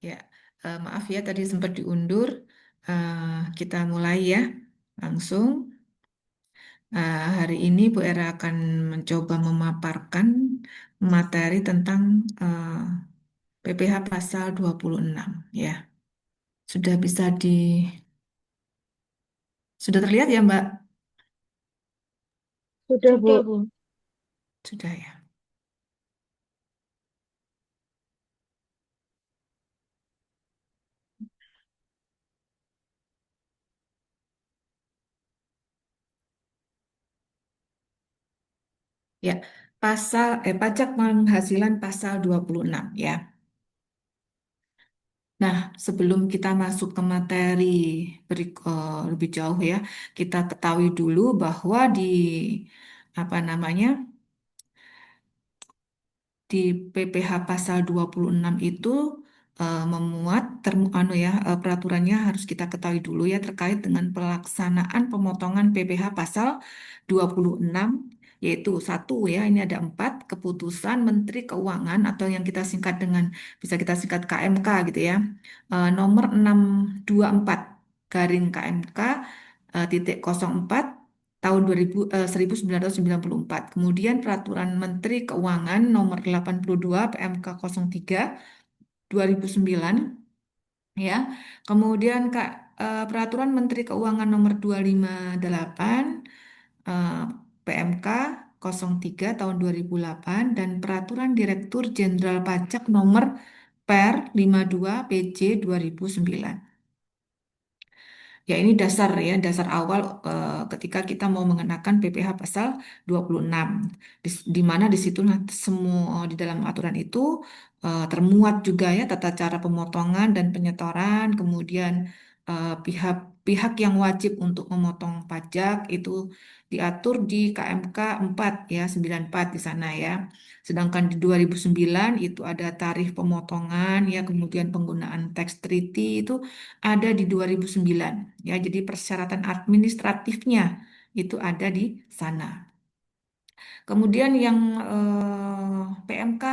Ya, maaf ya tadi sempat diundur. Kita mulai ya, langsung. Hari ini Bu Era akan mencoba memaparkan materi tentang PPH pasal 26 ya. Sudah bisa sudah terlihat ya Mbak? Sudah, Sudah, Bu. Bu. Sudah ya. Ya, pajak penghasilan pasal 26 ya. Nah, sebelum kita masuk ke materi lebih jauh ya, kita ketahui dulu bahwa di apa namanya di PPH pasal 26 itu memuat peraturannya harus kita ketahui dulu ya terkait dengan pelaksanaan pemotongan PPH pasal 26 yaitu satu ya ini ada empat keputusan Menteri Keuangan atau yang kita singkat dengan bisa kita singkat KMK gitu ya nomor 624 garing KMK titik 04 tahun 1994. Kemudian Peraturan Menteri Keuangan Nomor 82 PMK 03 2009 ya. Kemudian Peraturan Menteri Keuangan Nomor 258 eh, PMK 03 tahun 2008 dan Peraturan Direktur Jenderal Pajak Nomor Per 52 PJ 2009. Ya, ini dasar ya, dasar awal ketika kita mau mengenakan PPH pasal 26. Di mana di situ semua di dalam aturan itu termuat juga ya tata cara pemotongan dan penyetoran, kemudian pihak-pihak yang wajib untuk memotong pajak itu diatur di KMK 4 ya, 94 di sana ya. Sedangkan di 2009 itu ada tarif pemotongan ya, kemudian penggunaan tax treaty itu ada di 2009 ya. Jadi persyaratan administratifnya itu ada di sana. Kemudian yang PMK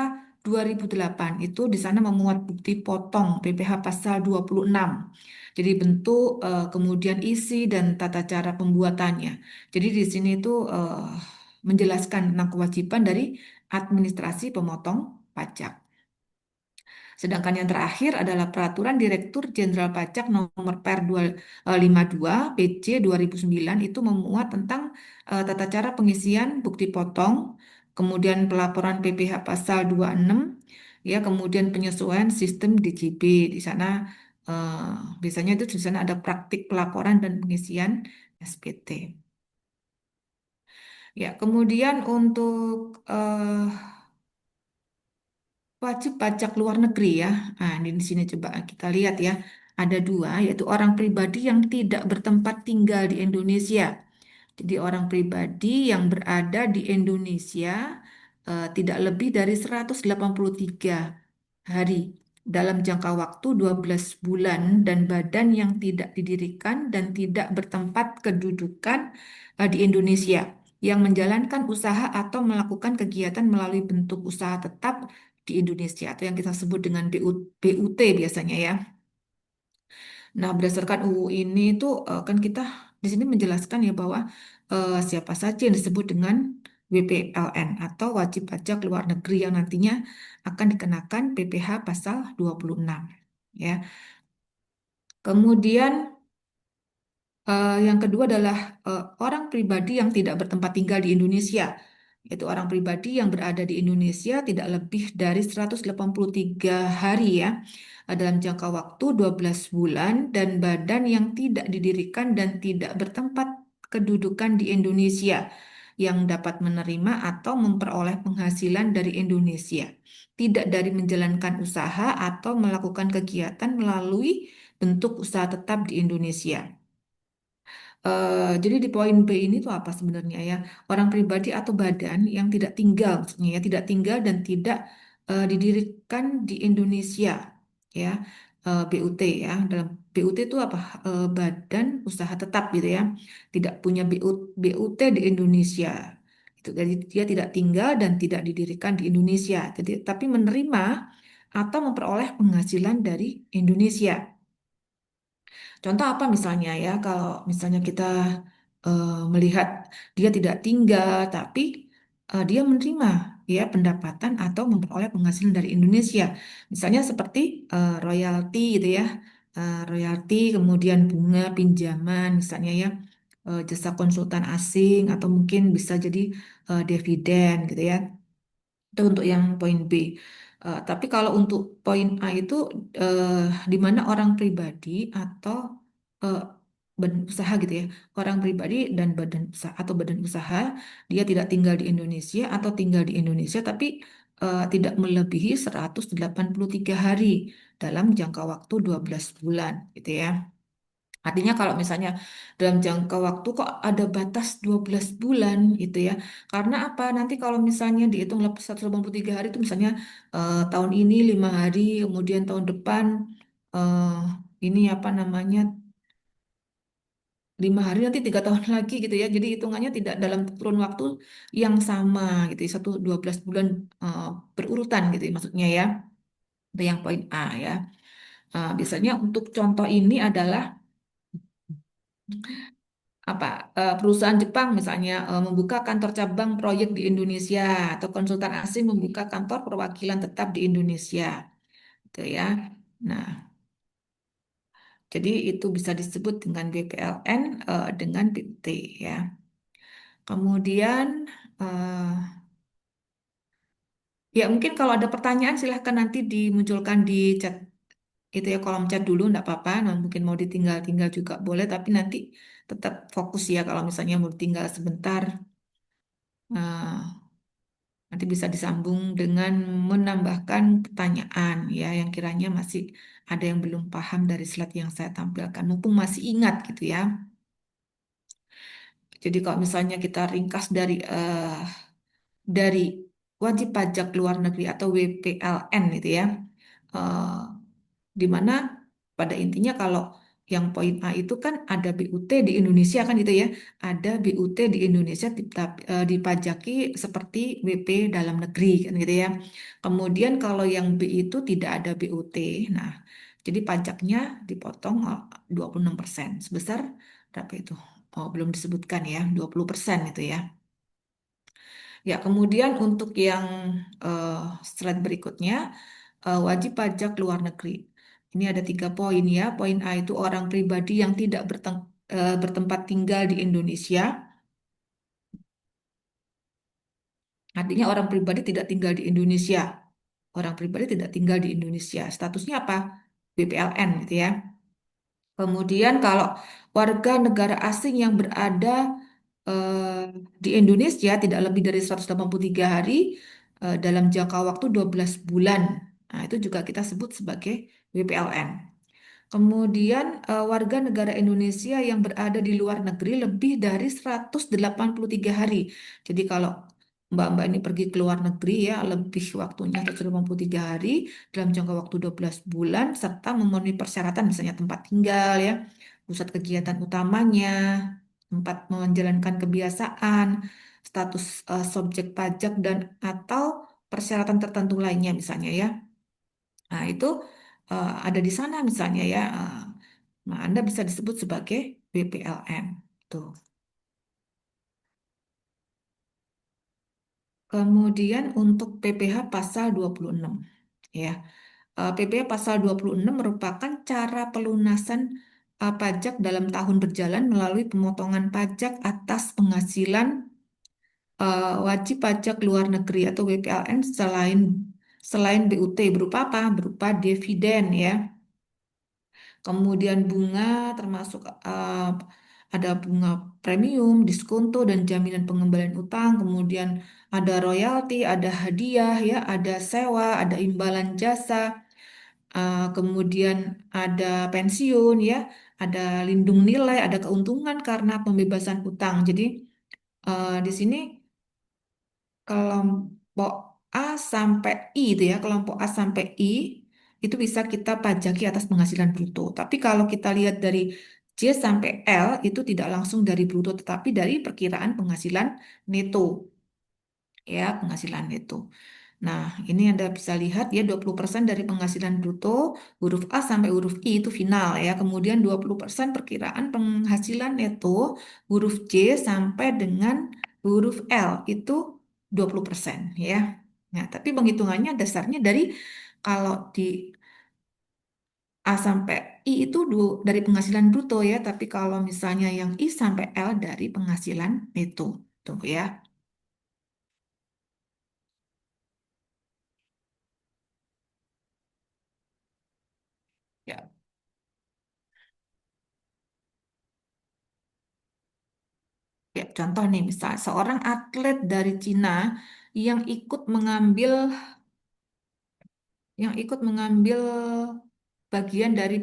2008 itu di sana memuat bukti potong PPH pasal 26. Jadi bentuk, kemudian isi dan tata cara pembuatannya. Jadi di sini itu menjelaskan tentang kewajiban dari administrasi pemotong pajak. Sedangkan yang terakhir adalah Peraturan Direktur Jenderal Pajak Nomor Per 252 PC 2009 itu memuat tentang tata cara pengisian bukti potong, kemudian pelaporan PPH pasal 26, ya, kemudian penyesuaian sistem DJB. Di sana eh, biasanya itu di sana ada praktik pelaporan dan pengisian SPT. Ya, kemudian untuk wajib pajak luar negeri ya. Nah, di sini coba kita lihat ya. Ada dua, yaitu orang pribadi yang tidak bertempat tinggal di Indonesia. Jadi orang pribadi yang berada di Indonesia tidak lebih dari 183 hari dalam jangka waktu 12 bulan dan badan yang tidak didirikan dan tidak bertempat kedudukan di Indonesia yang menjalankan usaha atau melakukan kegiatan melalui bentuk usaha tetap di Indonesia atau yang kita sebut dengan BUT biasanya ya. Nah, berdasarkan UU ini itu kan kita di sini menjelaskan ya bahwa siapa saja yang disebut dengan WPLN atau wajib pajak luar negeri yang nantinya akan dikenakan PPH pasal 26 ya. Kemudian yang kedua adalah orang pribadi yang tidak bertempat tinggal di Indonesia. Yaitu orang pribadi yang berada di Indonesia tidak lebih dari 183 hari ya dalam jangka waktu 12 bulan dan badan yang tidak didirikan dan tidak bertempat kedudukan di Indonesia yang dapat menerima atau memperoleh penghasilan dari Indonesia, tidak dari menjalankan usaha atau melakukan kegiatan melalui bentuk usaha tetap di Indonesia. Jadi di poin B ini tuh apa sebenarnya ya? Orang pribadi atau badan yang tidak tinggal, maksudnya ya, tidak tinggal dan tidak didirikan di Indonesia, ya. BUT ya. Dalam BUT itu apa? Badan usaha tetap gitu ya. Tidak punya BUT di Indonesia. Itu jadi dia tidak tinggal dan tidak didirikan di Indonesia. Jadi tapi menerima atau memperoleh penghasilan dari Indonesia. Contoh apa misalnya ya, kalau misalnya kita melihat dia tidak tinggal, tapi dia menerima ya pendapatan atau memperoleh penghasilan dari Indonesia. Misalnya seperti royalti gitu ya, royalti kemudian bunga pinjaman misalnya ya, jasa konsultan asing atau mungkin bisa jadi dividen gitu ya. Itu untuk yang poin B. Tapi kalau untuk poin A itu eh, di mana orang pribadi atau eh, badan usaha gitu ya, orang pribadi dan badan usaha atau badan usaha dia tidak tinggal di Indonesia atau tinggal di Indonesia tapi tidak melebihi 183 hari dalam jangka waktu 12 bulan gitu ya. Artinya kalau misalnya dalam jangka waktu kok ada batas 12 bulan gitu ya. Karena apa? Nanti kalau misalnya dihitung 183 hari itu misalnya tahun ini 5 hari, kemudian tahun depan eh, ini apa namanya 5 hari, nanti 3 tahun lagi gitu ya. Jadi hitungannya tidak dalam kurun waktu yang sama gitu ya. 12 bulan eh, berurutan gitu ya, maksudnya ya. Itu yang poin A ya. Biasanya untuk contoh ini adalah apa perusahaan Jepang misalnya membuka kantor cabang proyek di Indonesia atau konsultan asing membuka kantor perwakilan tetap di Indonesia, gitu ya. Nah, jadi itu bisa disebut dengan BPLN dengan BUT ya. Kemudian eh, ya mungkin kalau ada pertanyaan silahkan nanti dimunculkan di chat itu ya, kolom chat dulu enggak apa-apa. Nah, mungkin mau ditinggal-tinggal juga boleh tapi nanti tetap fokus ya kalau misalnya mau tinggal sebentar. Nah, nanti bisa disambung dengan menambahkan pertanyaan ya yang kiranya masih ada yang belum paham dari slide yang saya tampilkan, mumpung masih ingat gitu ya. Jadi kalau misalnya kita ringkas dari wajib pajak luar negeri atau WPLN itu ya, eh, di mana pada intinya kalau yang poin A itu kan ada BUT di Indonesia kan gitu ya, ada BUT di Indonesia dipajaki seperti WP dalam negeri kan gitu ya. Kemudian kalau yang B itu tidak ada BUT, nah jadi pajaknya dipotong 26% sebesar berapa itu? Oh, belum disebutkan ya, 20% itu ya. Ya, kemudian untuk yang eh, slide berikutnya, wajib pajak luar negeri. Ini ada 3 poin ya. Poin A itu orang pribadi yang tidak bertempat tinggal di Indonesia. Artinya orang pribadi tidak tinggal di Indonesia. Orang pribadi tidak tinggal di Indonesia. Statusnya apa? BPLN gitu ya. Kemudian kalau warga negara asing yang berada di Indonesia tidak lebih dari 183 hari dalam jangka waktu 12 bulan. Nah, itu juga kita sebut sebagai WPLN. Kemudian warga negara Indonesia yang berada di luar negeri lebih dari 183 hari. Jadi kalau Mbak-mbak ini pergi ke luar negeri ya, lebih waktunya 183 hari dalam jangka waktu 12 bulan serta memenuhi persyaratan misalnya tempat tinggal ya, pusat kegiatan utamanya, tempat menjalankan kebiasaan, status subjek pajak dan atau persyaratan tertentu lainnya misalnya ya. Nah, itu ada di sana misalnya ya. Nah, Anda bisa disebut sebagai BPLN. Tuh. Kemudian untuk PPh pasal 26 ya. PPh pasal 26 merupakan cara pelunasan pajak dalam tahun berjalan melalui pemotongan pajak atas penghasilan wajib pajak luar negeri atau WPLN selain BUT berupa apa? Berupa dividen ya. Kemudian bunga termasuk ada bunga premium, diskonto dan jaminan pengembalian utang, kemudian ada royalti, ada hadiah ya, ada sewa, ada imbalan jasa, kemudian ada pensiun ya, ada lindung nilai, ada keuntungan karena pembebasan utang. Jadi di sini kelompok A sampai I itu ya, kelompok A sampai I itu bisa kita pajaki atas penghasilan bruto. Tapi kalau kita lihat dari C sampai L itu tidak langsung dari bruto tetapi dari perkiraan penghasilan neto ya, penghasilan neto. Nah, ini Anda bisa lihat ya 20% dari penghasilan bruto huruf A sampai huruf I itu final ya. Kemudian 20% perkiraan penghasilan neto huruf J sampai dengan huruf L itu 20% ya. Nah, tapi penghitungannya dasarnya dari kalau di A sampai I itu dari penghasilan bruto ya, tapi kalau misalnya yang I sampai L dari penghasilan neto. Tunggu ya. Ya, ya, contoh nih, misal seorang atlet dari Cina yang ikut mengambil bagian dari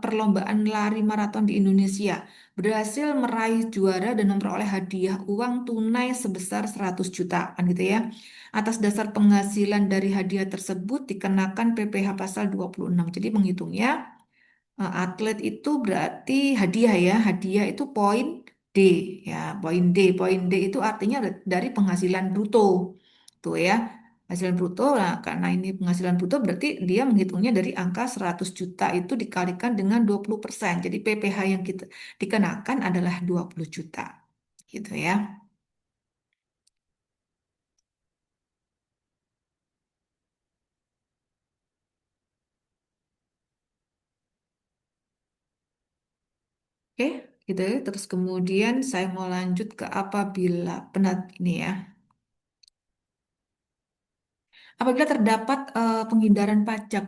perlombaan lari maraton di Indonesia, berhasil meraih juara dan memperoleh hadiah uang tunai sebesar 100 juta, kan gitu ya. Atas dasar penghasilan dari hadiah tersebut dikenakan PPh pasal 26. Jadi menghitungnya atlet itu berarti hadiah ya, hadiah itu poin D ya, poin D. Poin D itu artinya dari penghasilan bruto. Tuh ya, penghasilan bruto. Nah, karena ini penghasilan bruto berarti dia menghitungnya dari angka 100 juta itu dikalikan dengan 20%. Jadi PPh yang kita dikenakan adalah 20 juta. Gitu ya. Oke, gitu ya. Terus kemudian saya mau lanjut ke apabila penat ini ya. Apabila terdapat penghindaran pajak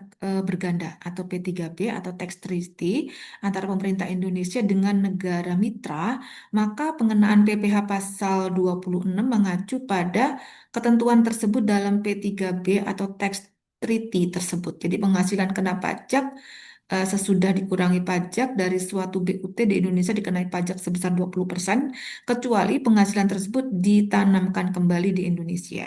berganda atau P3B atau tax treaty antara pemerintah Indonesia dengan negara mitra, maka pengenaan PPh pasal 26 mengacu pada ketentuan tersebut dalam P3B atau tax treaty tersebut. Jadi penghasilan kena pajak sesudah dikurangi pajak dari suatu BUT di Indonesia dikenai pajak sebesar 20%, kecuali penghasilan tersebut ditanamkan kembali di Indonesia.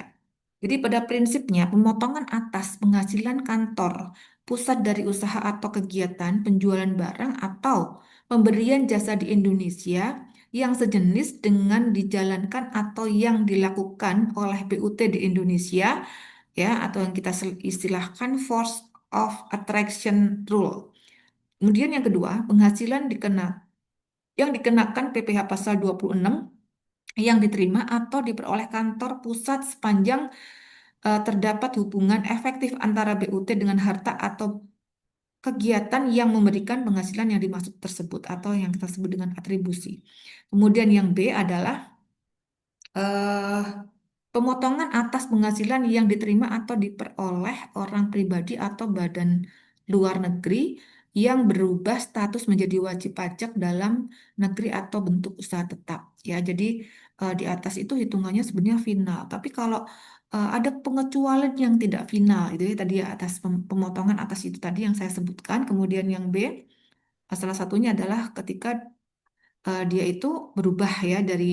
Jadi pada prinsipnya pemotongan atas penghasilan kantor pusat dari usaha atau kegiatan penjualan barang atau pemberian jasa di Indonesia yang sejenis dengan dijalankan atau yang dilakukan oleh BUT di Indonesia ya atau yang kita istilahkan force of attraction rule. Kemudian yang kedua, penghasilan yang dikenakan PPh pasal 26 yang diterima atau diperoleh kantor pusat sepanjang terdapat hubungan efektif antara BUT dengan harta atau kegiatan yang memberikan penghasilan yang dimaksud tersebut atau yang kita sebut dengan atribusi. Kemudian yang B adalah eh, pemotongan atas penghasilan yang diterima atau diperoleh orang pribadi atau badan luar negeri yang berubah status menjadi wajib pajak dalam negeri atau bentuk usaha tetap. Ya, jadi di atas itu hitungannya sebenarnya final. Tapi kalau ada pengecualian yang tidak final, itu ya tadi ya, atas pemotongan atas itu tadi yang saya sebutkan. Kemudian yang B, salah satunya adalah ketika dia itu berubah ya dari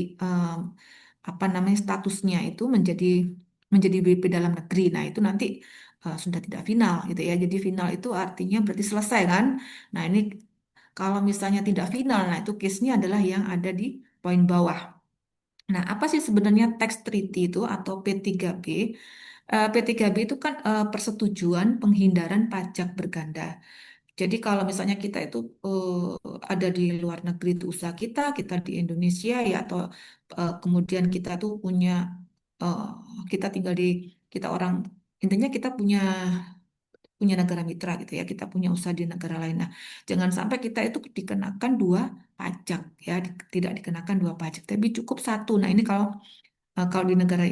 apa namanya statusnya itu menjadi BP dalam negeri. Nah, itu nanti sudah tidak final gitu ya. Jadi final itu artinya berarti selesai kan. Nah, ini kalau misalnya tidak final, nah itu case-nya adalah yang ada di poin bawah. Nah, apa sih sebenarnya tax treaty itu atau P3B? P3B itu kan persetujuan penghindaran pajak berganda. Jadi kalau misalnya kita itu ada di luar negeri itu usaha kita di Indonesia ya atau kemudian kita tuh punya eh, kita tinggal di kita orang intinya kita punya punya negara mitra gitu ya, kita punya usaha di negara lain. Nah, jangan sampai kita itu dikenakan dua pajak ya, tidak dikenakan dua pajak, tapi cukup satu. Nah, ini kalau di negara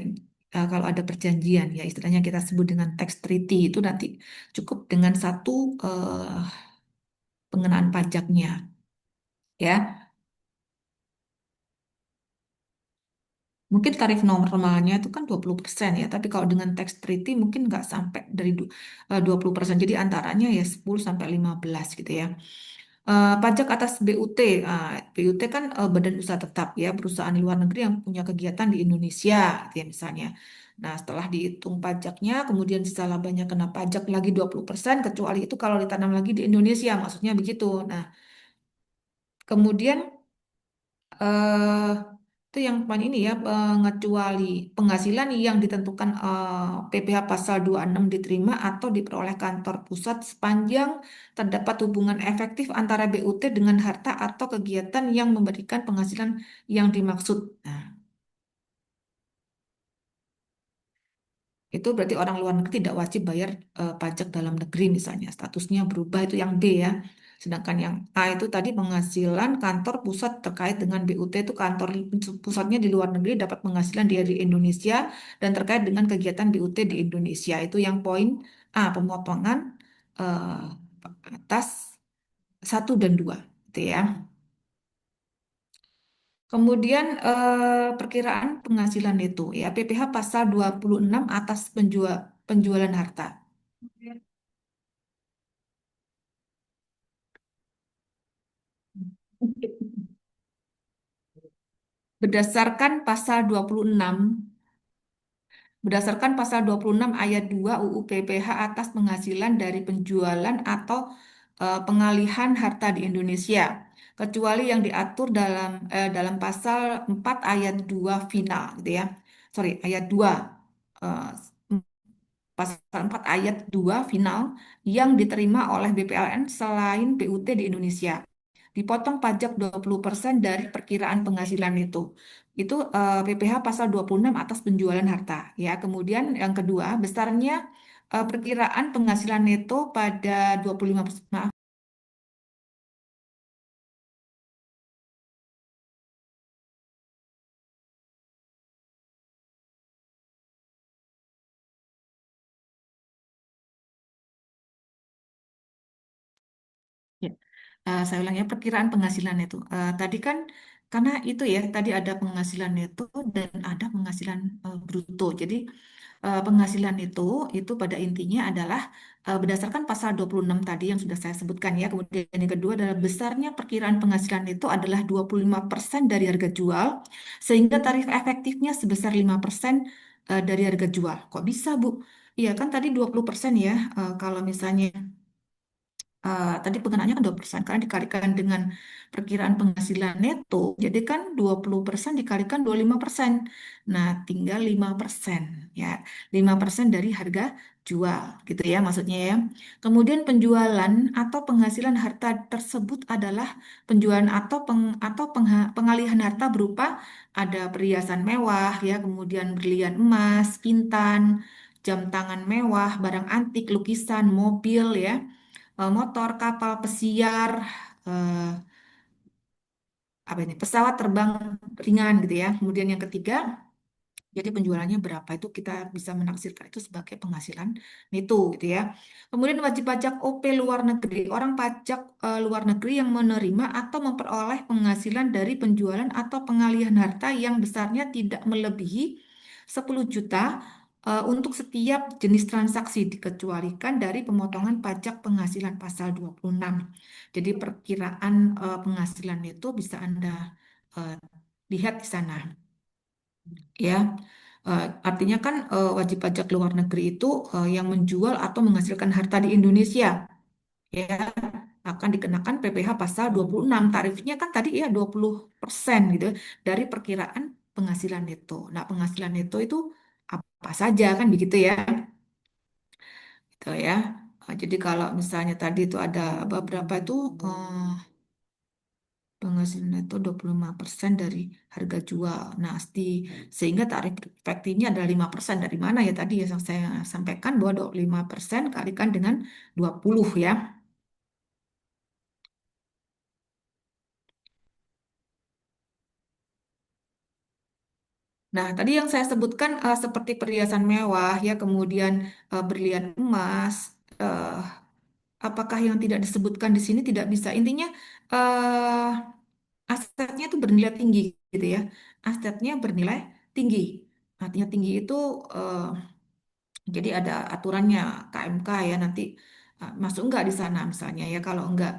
kalau ada perjanjian ya istilahnya kita sebut dengan tax treaty itu nanti cukup dengan satu eh, pengenaan pajaknya ya. Mungkin tarif normalnya itu kan 20% ya, tapi kalau dengan tax treaty mungkin nggak sampai dari 20%. Jadi antaranya ya 10 sampai 15 gitu ya. Pajak atas BUT, BUT kan badan usaha tetap ya, perusahaan luar negeri yang punya kegiatan di Indonesia gitu ya misalnya. Nah, setelah dihitung pajaknya, kemudian sisa labanya kena pajak lagi 20%, kecuali itu kalau ditanam lagi di Indonesia, maksudnya begitu. Nah, kemudian Itu yang poin ini ya, pengecuali penghasilan yang ditentukan PPh pasal 26 diterima atau diperoleh kantor pusat sepanjang terdapat hubungan efektif antara BUT dengan harta atau kegiatan yang memberikan penghasilan yang dimaksud. Nah, itu berarti orang luar negeri tidak wajib bayar pajak dalam negeri misalnya. Statusnya berubah itu yang B ya. Sedangkan yang A itu tadi penghasilan kantor pusat terkait dengan BUT itu kantor pusatnya di luar negeri dapat penghasilan dia di Indonesia dan terkait dengan kegiatan BUT di Indonesia. Itu yang poin A, pemotongan eh, atas satu dan dua. Itu ya. Kemudian perkiraan penghasilan itu ya PPh pasal 26 atas penjualan harta. Berdasarkan pasal 26, berdasarkan pasal 26 ayat 2 UU PPh atas penghasilan dari penjualan atau pengalihan harta di Indonesia, kecuali yang diatur dalam pasal 4 ayat 2 final gitu ya. Sorry, ayat 2. eh, Pasal 4 ayat 2 final yang diterima oleh BPLN selain BUT di Indonesia. Dipotong pajak 20% dari perkiraan penghasilan itu. Itu PPh pasal 26 atas penjualan harta. Ya, kemudian yang kedua, besarnya perkiraan penghasilan neto pada 25%. Maaf. Ya. Saya ulang ya, perkiraan penghasilan neto. Tadi kan karena itu ya, tadi ada penghasilan neto dan ada penghasilan bruto. Jadi penghasilan itu pada intinya adalah berdasarkan pasal 26 tadi yang sudah saya sebutkan ya. Kemudian yang kedua adalah besarnya perkiraan penghasilan itu adalah 25% dari harga jual sehingga tarif efektifnya sebesar 5% dari harga jual. Kok bisa, Bu? Iya kan tadi 20% ya. Kalau misalnya tadi pengenanya kan 2% karena dikalikan dengan perkiraan penghasilan neto, jadi kan 20% dikalikan 25%. Nah, tinggal 5%, ya. 5% dari harga jual gitu ya maksudnya ya. Kemudian penjualan atau penghasilan harta tersebut adalah penjualan atau pengalihan harta berupa ada perhiasan mewah ya, kemudian berlian emas, pintan, jam tangan mewah, barang antik, lukisan, mobil ya, motor, kapal, pesiar, eh, apa ini, pesawat terbang ringan gitu ya. Kemudian yang ketiga, jadi penjualannya berapa itu kita bisa menaksirkan itu sebagai penghasilan neto gitu ya. Kemudian wajib pajak OP luar negeri, orang pajak luar negeri yang menerima atau memperoleh penghasilan dari penjualan atau pengalihan harta yang besarnya tidak melebihi 10 juta untuk setiap jenis transaksi dikecualikan dari pemotongan pajak penghasilan pasal 26. Jadi perkiraan penghasilan itu bisa Anda eh, lihat di sana ya. Artinya kan wajib pajak luar negeri itu yang menjual atau menghasilkan harta di Indonesia ya akan dikenakan PPh pasal 26. Tarifnya kan tadi ya 20% gitu dari perkiraan penghasilan neto. Nah, penghasilan neto itu apa saja kan begitu ya. Gitu ya. Jadi kalau misalnya tadi itu ada beberapa itu penghasilan neto 25% dari harga jual. Nah, sehingga tarif efektifnya adalah 5%. Dari mana ya tadi yang saya sampaikan bahwa 25% kalikan dengan 20 ya. Nah, tadi yang saya sebutkan seperti perhiasan mewah ya, kemudian berlian emas, eh, apakah yang tidak disebutkan di sini tidak bisa. Intinya eh, asetnya itu bernilai tinggi gitu ya. Asetnya bernilai tinggi. Artinya tinggi itu eh, jadi ada aturannya KMK ya nanti masuk enggak di sana misalnya ya. Kalau enggak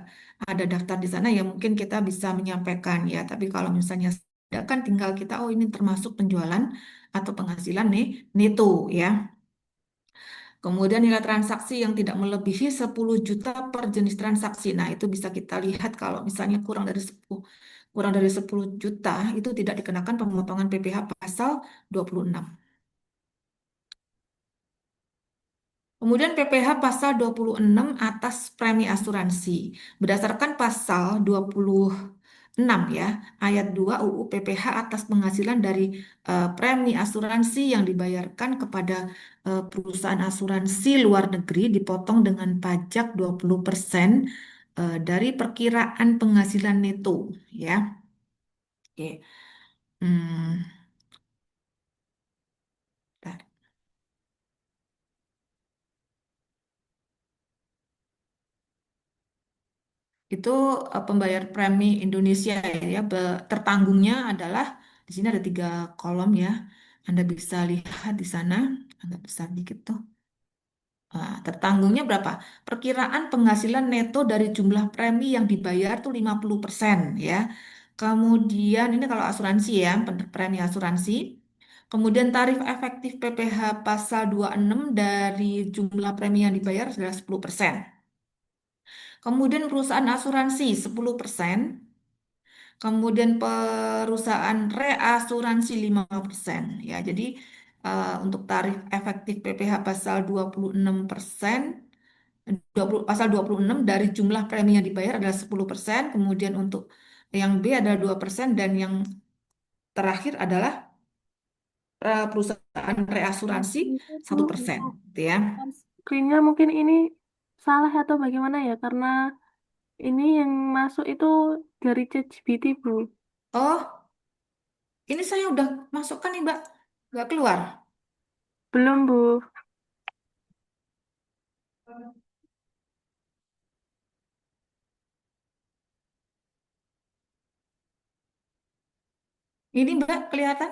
ada daftar di sana ya mungkin kita bisa menyampaikan ya. Tapi kalau misalnya tidak kan tinggal kita oh ini termasuk penjualan atau penghasilan nih neto ya. Kemudian nilai transaksi yang tidak melebihi 10 juta per jenis transaksi. Nah, itu bisa kita lihat kalau misalnya kurang dari 10. kurang dari 10 juta itu tidak dikenakan pemotongan PPh pasal 26. Kemudian PPh pasal 26 atas premi asuransi. Berdasarkan pasal 26 ya, ayat 2 UU PPh atas penghasilan dari premi asuransi yang dibayarkan kepada perusahaan asuransi luar negeri dipotong dengan pajak 20% dari perkiraan penghasilan neto ya. Oke. Hmm, bentar. Itu pembayar premi Indonesia ya. Tertanggungnya adalah di sini ada 3 kolom ya. Anda bisa lihat di sana, agak besar dikit tuh. Nah, tertanggungnya berapa? Perkiraan penghasilan neto dari jumlah premi yang dibayar tuh 50% ya. Kemudian ini kalau asuransi ya, premi asuransi. Kemudian tarif efektif PPh pasal 26 dari jumlah premi yang dibayar adalah 10%. Kemudian perusahaan asuransi 10%. Kemudian perusahaan reasuransi 5%. Ya, jadi untuk tarif efektif PPh pasal 26%, 20 pasal 26 dari jumlah premi yang dibayar adalah 10%, kemudian untuk yang B adalah 2% dan yang terakhir adalah perusahaan reasuransi Ini Bu, 1%, untuk gitu ya. screennya mungkin ini salah atau bagaimana ya? Karena ini yang masuk itu dari ChatGPT, Bu. Oh, ini saya udah masukkan nih, Mbak. Nggak keluar. Belum, Bu. Ini Mbak kelihatan?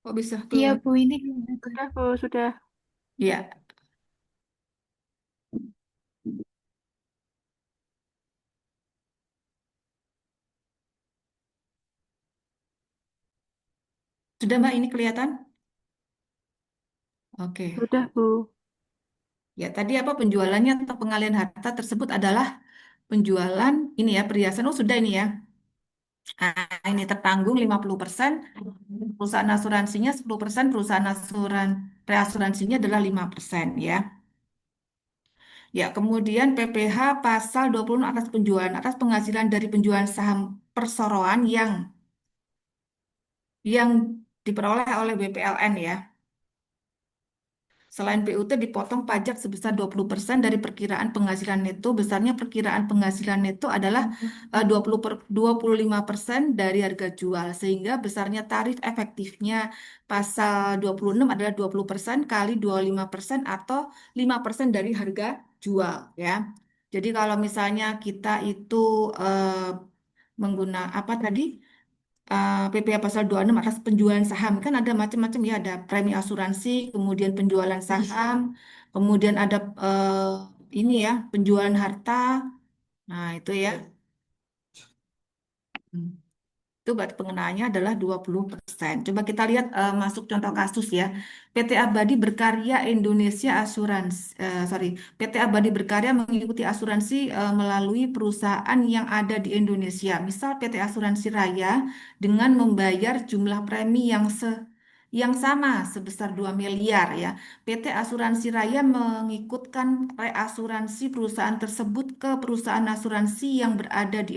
Kok bisa Iya keluar? Bu, ini kelihatan. Sudah, Bu, sudah. Ya, sudah Mbak ini kelihatan? Oke. Sudah, Bu. Ya, tadi apa penjualannya atau pengalihan harta tersebut adalah penjualan ini ya, perhiasan. Oh, sudah ini ya. Ini tertanggung 50%, perusahaan asuransinya 10%, perusahaan reasuransinya adalah 5% ya. Ya, kemudian PPh pasal 20 atas penjualan atas penghasilan dari penjualan saham perseroan yang diperoleh oleh BPLN ya. Selain PUT dipotong pajak sebesar 20% dari perkiraan penghasilan neto. Besarnya perkiraan penghasilan neto adalah 25% dari harga jual. Sehingga besarnya tarif efektifnya pasal 26 adalah 20% kali 25% atau 5% dari harga jual ya. Jadi kalau misalnya kita itu eh, apa tadi? PPh pasal 26 atas penjualan saham kan ada macam-macam ya, ada premi asuransi, kemudian penjualan saham, kemudian ada ini ya, penjualan harta. Nah, itu ya. Hmm. Itu berarti pengenaannya adalah 20%. Coba kita lihat masuk contoh kasus ya. PT Abadi Berkarya Indonesia sorry, PT Abadi Berkarya mengikuti asuransi melalui perusahaan yang ada di Indonesia. Misal PT Asuransi Raya dengan membayar jumlah premi yang sama sebesar 2 miliar ya. PT Asuransi Raya mengikutkan reasuransi perusahaan tersebut ke perusahaan asuransi yang berada di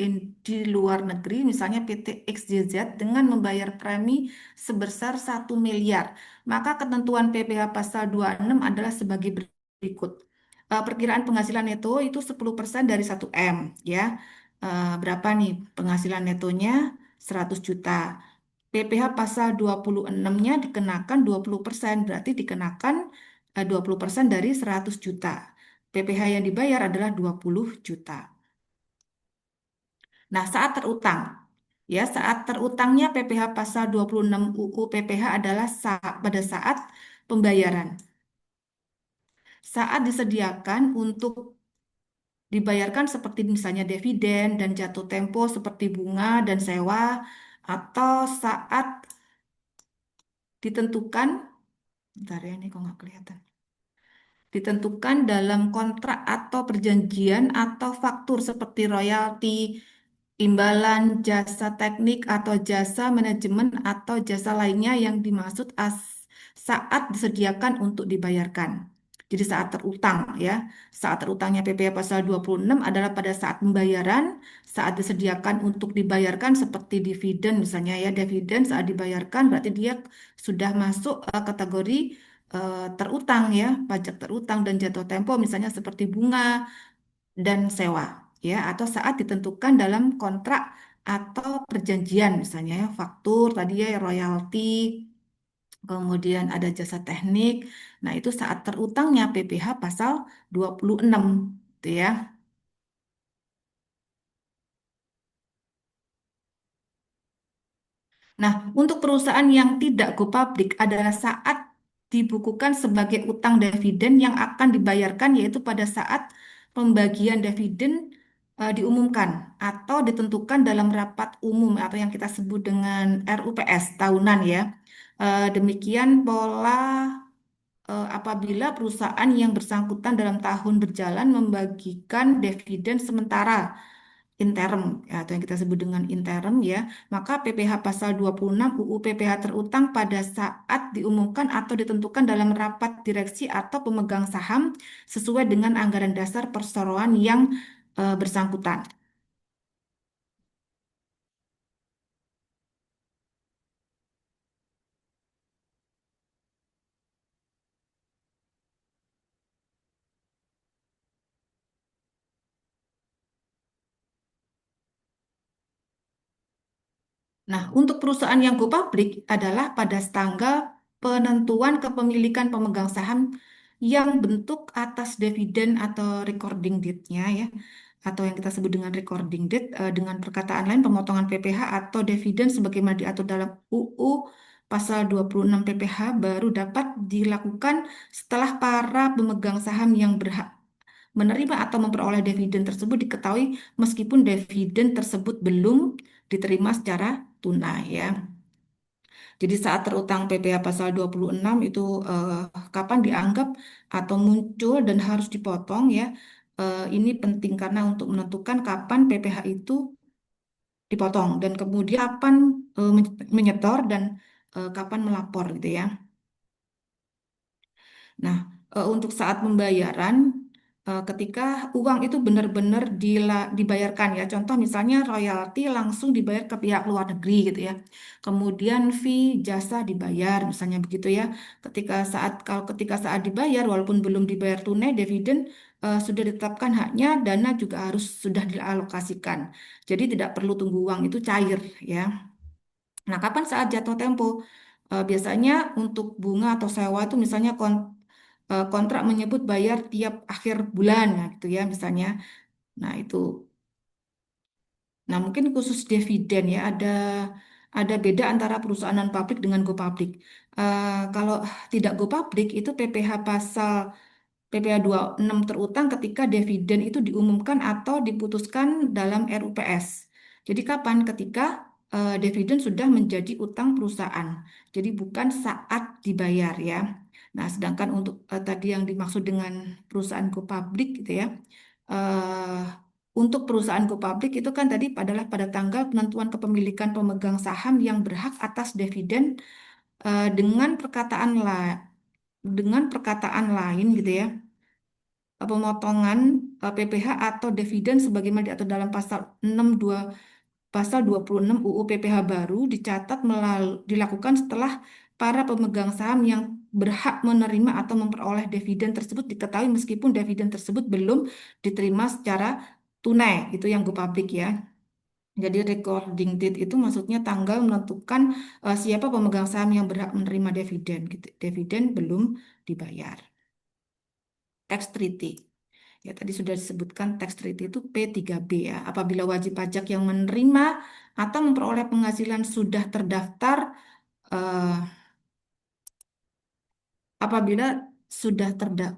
luar negeri, misalnya PT XYZ dengan membayar premi sebesar 1 miliar. Maka ketentuan PPh pasal 26 adalah sebagai berikut. Perkiraan penghasilan neto itu 10% dari 1 M ya. Berapa nih penghasilan netonya? 100 juta. PPh pasal 26-nya dikenakan 20%, berarti dikenakan 20% dari 100 juta. PPh yang dibayar adalah 20 juta. Nah, saat terutangnya PPh pasal 26 UU PPh adalah pada saat pembayaran. Saat disediakan untuk dibayarkan seperti misalnya dividen dan jatuh tempo seperti bunga dan sewa, atau saat ditentukan, bentar ya ini kok nggak kelihatan. Ditentukan dalam kontrak atau perjanjian atau faktur seperti royalti, Imbalan jasa teknik atau jasa manajemen atau jasa lainnya yang dimaksud saat disediakan untuk dibayarkan. Jadi saat terutang ya. Saat terutangnya PPh pasal 26 adalah pada saat pembayaran, saat disediakan untuk dibayarkan seperti dividen misalnya ya, dividen saat dibayarkan berarti dia sudah masuk kategori terutang ya, pajak terutang dan jatuh tempo misalnya seperti bunga dan sewa ya atau saat ditentukan dalam kontrak atau perjanjian misalnya ya faktur tadi ya royalti kemudian ada jasa teknik nah itu saat terutangnya PPh pasal 26 gitu ya. Nah, untuk perusahaan yang tidak go public adalah saat dibukukan sebagai utang dividen yang akan dibayarkan yaitu pada saat pembagian dividen diumumkan atau ditentukan dalam rapat umum atau yang kita sebut dengan RUPS tahunan ya. Demikian pola apabila perusahaan yang bersangkutan dalam tahun berjalan membagikan dividen sementara interim ya, atau yang kita sebut dengan interim ya, maka PPh pasal 26 UU PPh terutang pada saat diumumkan atau ditentukan dalam rapat direksi atau pemegang saham sesuai dengan anggaran dasar perseroan yang bersangkutan. Nah, untuk perusahaan yang go public adalah pada tanggal penentuan kepemilikan pemegang saham yang bentuk atas dividen atau recording date-nya ya, atau yang kita sebut dengan recording date dengan perkataan lain pemotongan PPh atau dividen sebagaimana diatur dalam UU pasal 26 PPh baru dapat dilakukan setelah para pemegang saham yang berhak menerima atau memperoleh dividen tersebut diketahui meskipun dividen tersebut belum diterima secara tunai ya. Jadi saat terutang PPh pasal 26 itu kapan dianggap atau muncul dan harus dipotong ya. Ini penting karena untuk menentukan kapan PPh itu dipotong dan kemudian kapan menyetor dan kapan melapor gitu ya. Nah, untuk saat pembayaran, ketika uang itu benar-benar dibayarkan ya, contoh misalnya royalti langsung dibayar ke pihak luar negeri gitu ya. Kemudian fee jasa dibayar, misalnya begitu ya. Ketika saat dibayar, walaupun belum dibayar tunai, dividen sudah ditetapkan haknya, dana juga harus sudah dialokasikan. Jadi tidak perlu tunggu uang itu cair ya. Nah, kapan saat jatuh tempo? Biasanya untuk bunga atau sewa itu misalnya kontrak menyebut bayar tiap akhir bulan, nah, gitu ya misalnya. Nah, itu. Nah, mungkin khusus dividen ya ada beda antara perusahaan non publik dengan go public. Kalau tidak go public itu PPh pasal PPh 26 terutang ketika dividen itu diumumkan atau diputuskan dalam RUPS. Jadi kapan? Ketika dividen sudah menjadi utang perusahaan. Jadi bukan saat dibayar ya. Nah, sedangkan untuk tadi yang dimaksud dengan perusahaan go public gitu ya. eh, untuk perusahaan go public itu kan tadi adalah pada tanggal penentuan kepemilikan pemegang saham yang berhak atas dividen dengan perkataan lain gitu ya pemotongan PPh atau dividen sebagaimana diatur dalam pasal 26 UU PPh baru dilakukan setelah para pemegang saham yang berhak menerima atau memperoleh dividen tersebut diketahui meskipun dividen tersebut belum diterima secara tunai itu yang go public ya. Jadi recording date itu maksudnya tanggal menentukan siapa pemegang saham yang berhak menerima dividen gitu. Dividen belum dibayar. Tax treaty. Ya, tadi sudah disebutkan tax treaty itu P3B ya. Apabila wajib pajak yang menerima atau memperoleh penghasilan sudah terdaftar, eh, apabila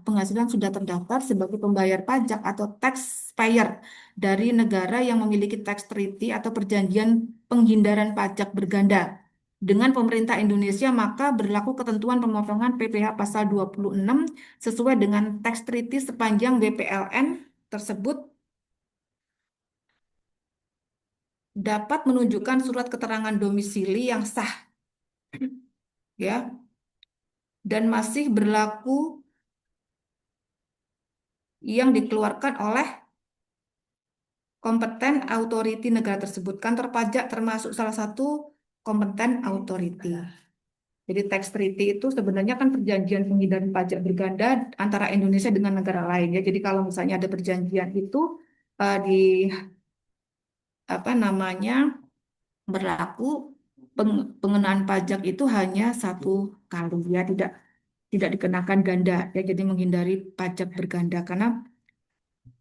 penghasilan sudah terdaftar sebagai pembayar pajak atau taxpayer dari negara yang memiliki tax treaty atau perjanjian penghindaran pajak berganda dengan pemerintah Indonesia, maka berlaku ketentuan pemotongan PPh pasal 26 sesuai dengan tax treaty sepanjang WPLN tersebut dapat menunjukkan surat keterangan domisili yang sah, ya, dan masih berlaku yang dikeluarkan oleh kompeten authority negara tersebut. Kantor pajak termasuk salah satu kompeten authority. Jadi tax treaty itu sebenarnya kan perjanjian penghindaran pajak berganda antara Indonesia dengan negara lain ya. Jadi kalau misalnya ada perjanjian itu di apa namanya berlaku pengenaan pajak itu hanya satu kali ya, tidak dikenakan ganda ya. Jadi menghindari pajak berganda karena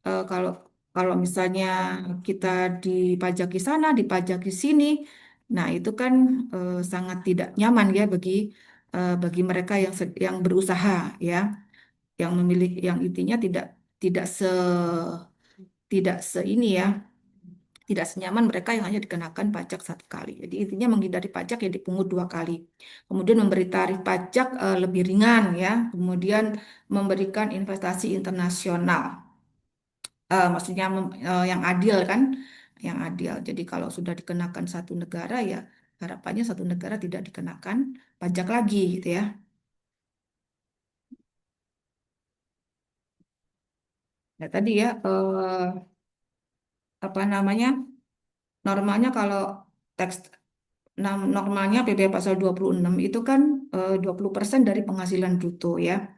kalau kalau misalnya kita dipajaki sana, dipajaki sini, nah itu kan sangat tidak nyaman ya bagi mereka yang berusaha ya, yang memiliki yang intinya tidak se tidak se ini ya, tidak senyaman mereka yang hanya dikenakan pajak satu kali. Jadi intinya menghindari pajak yang dipungut dua kali. Kemudian memberi tarif pajak lebih ringan ya. Kemudian memberikan investasi internasional. Maksudnya yang adil kan, yang adil. Jadi kalau sudah dikenakan satu negara ya harapannya satu negara tidak dikenakan pajak lagi gitu ya. Nah tadi ya apa namanya normalnya kalau teks normalnya PPh pasal 26 itu kan 20% dari penghasilan bruto ya.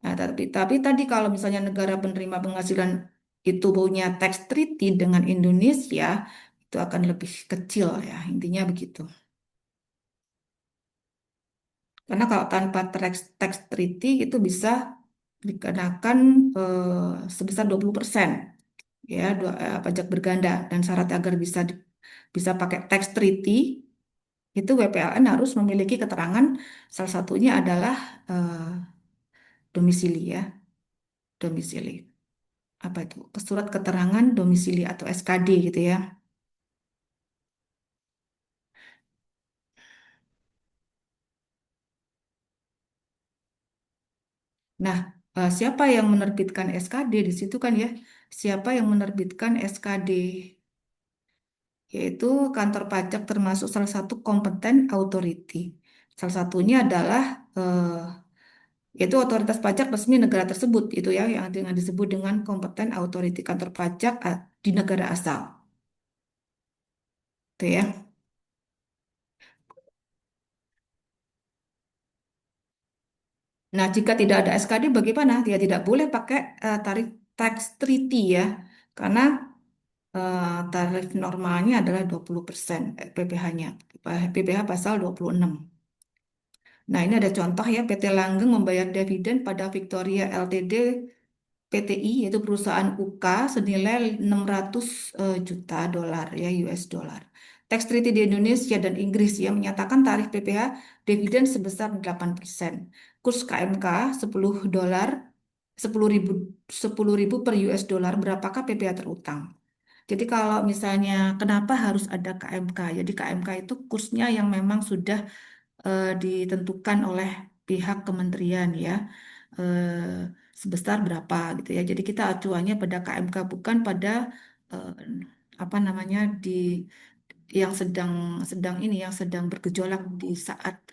Nah, tapi tadi kalau misalnya negara penerima penghasilan itu punya tax treaty dengan Indonesia, itu akan lebih kecil ya, intinya begitu. Karena kalau tanpa tax treaty itu bisa dikenakan sebesar 20% ya, pajak berganda. Dan syarat agar bisa pakai tax treaty, itu WPLN harus memiliki keterangan, salah satunya adalah eh, domisili ya, domisili. Apa itu? Surat keterangan domisili atau SKD gitu ya. Nah, siapa yang menerbitkan SKD di situ kan ya? Siapa yang menerbitkan SKD? Yaitu kantor pajak termasuk salah satu kompeten authority. Salah satunya adalah yaitu otoritas pajak resmi negara tersebut itu ya yang dengan disebut dengan kompeten authority kantor pajak di negara asal. Itu ya. Nah, jika tidak ada SKD bagaimana? Dia tidak boleh pakai tarif tax treaty ya. Karena tarif normalnya adalah 20% PPh-nya. PPh pasal 26. Nah, ini ada contoh ya, PT Langgeng membayar dividen pada Victoria Ltd PTI, yaitu perusahaan UK senilai 600 juta dolar ya, US dollar. Tax treaty di Indonesia dan Inggris yang menyatakan tarif PPh dividen sebesar 8%. Kurs KMK 10 dolar, 10.000 per US dollar, berapakah PPh terutang? Jadi kalau misalnya kenapa harus ada KMK? Jadi KMK itu kursnya yang memang sudah ditentukan oleh pihak kementerian ya, sebesar berapa gitu ya. Jadi kita acuannya pada KMK bukan pada eh, apa namanya yang sedang sedang ini yang sedang bergejolak di saat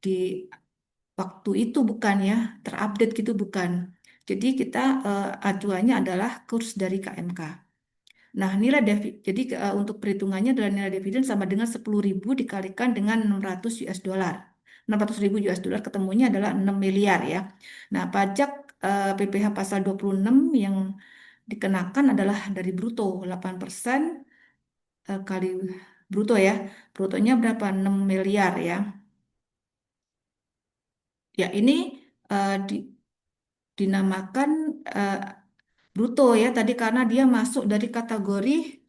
di waktu itu bukan ya, terupdate gitu bukan. Jadi kita acuannya adalah kurs dari KMK. Nah, jadi untuk perhitungannya adalah nilai dividen sama dengan 10.000 dikalikan dengan 600 US dollar. 600.000 US dollar ketemunya adalah 6 miliar ya. Nah, pajak PPh pasal 26 yang dikenakan adalah dari bruto 8% kali bruto ya. Brutonya berapa? 6 miliar ya. Ya, ini dinamakan eh, bruto ya tadi karena dia masuk dari kategori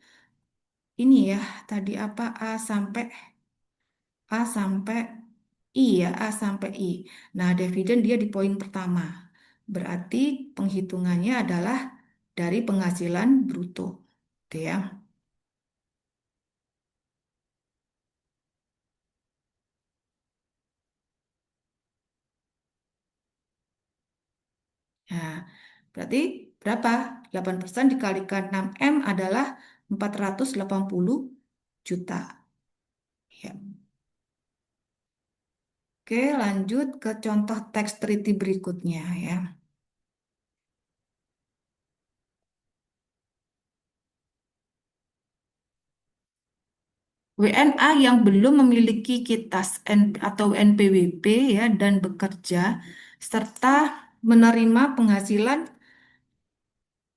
ini ya, tadi apa A sampai I ya, A sampai I. Nah, dividen dia di poin pertama. Berarti penghitungannya adalah dari penghasilan bruto. Gitu ya. Nah, berarti berapa? 8% dikalikan 6M adalah 480 juta. Ya. Oke, lanjut ke contoh tax treaty berikutnya ya. WNA yang belum memiliki kitas atau NPWP ya dan bekerja serta menerima penghasilan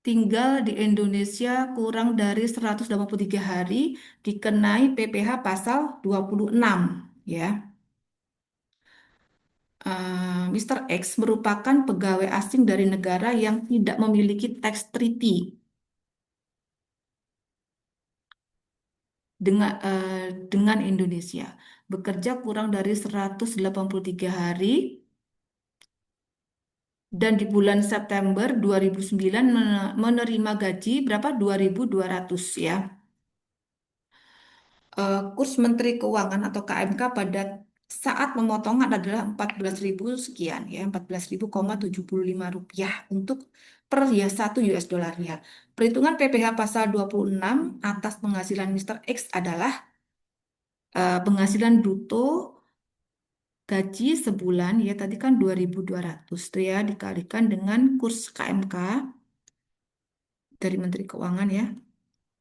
tinggal di Indonesia kurang dari 183 hari dikenai PPh pasal 26 ya. Mr. X merupakan pegawai asing dari negara yang tidak memiliki tax treaty dengan Indonesia. Bekerja kurang dari 183 hari dan di bulan September 2009 menerima gaji berapa? 2.200 ya. Kurs Menteri Keuangan atau KMK pada saat pemotongan adalah 14.000 sekian ya, 14.000,75 rupiah untuk per ya 1 US dollarnya. Perhitungan PPh pasal 26 atas penghasilan Mr. X adalah penghasilan bruto gaji sebulan ya tadi kan 2.200 tuh ya dikalikan dengan kurs KMK dari Menteri Keuangan ya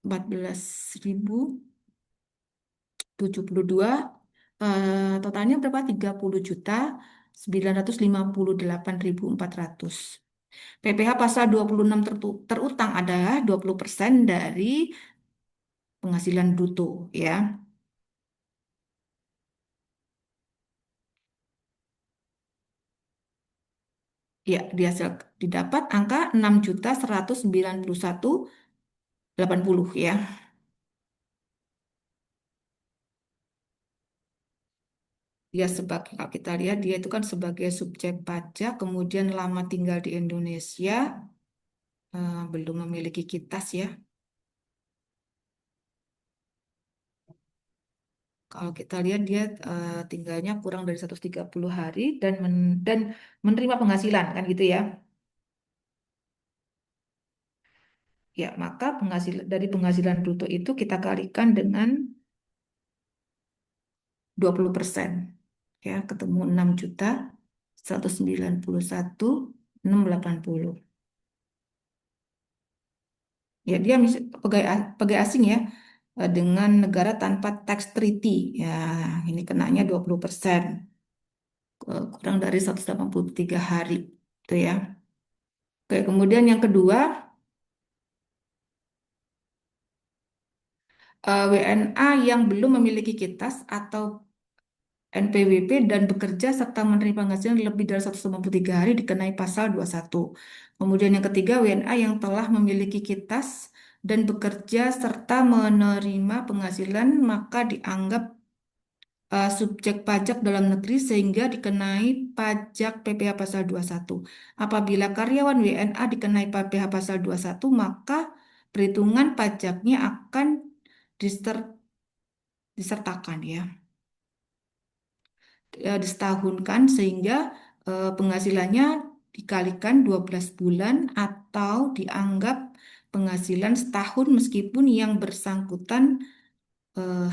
14.072 totalnya berapa? 30.958.400. PPh pasal 26 terutang adalah 20% dari penghasilan bruto ya. Ya, didapat angka 6.191.80 ya. Dia sebagai kalau kita lihat dia itu kan sebagai subjek pajak, kemudian lama tinggal di Indonesia, belum memiliki kitas ya. Kalau kita lihat dia tinggalnya kurang dari 130 hari dan menerima penghasilan kan gitu ya. Ya, maka dari penghasilan bruto itu kita kalikan dengan 20%. Ya, ketemu 6.191.680. Ya, dia pegawai asing ya dengan negara tanpa tax treaty. Ya, ini kenanya 20%. Kurang dari 183 hari. Itu ya. Oke, kemudian yang kedua, WNA yang belum memiliki kitas atau NPWP dan bekerja serta menerima penghasilan lebih dari 193 hari dikenai pasal 21. Kemudian yang ketiga, WNA yang telah memiliki kitas dan bekerja serta menerima penghasilan maka dianggap subjek pajak dalam negeri sehingga dikenai pajak PPh pasal 21. Apabila karyawan WNA dikenai PPh pasal 21, maka perhitungan pajaknya akan disertakan ya, disetahunkan sehingga penghasilannya dikalikan 12 bulan atau dianggap penghasilan setahun meskipun yang bersangkutan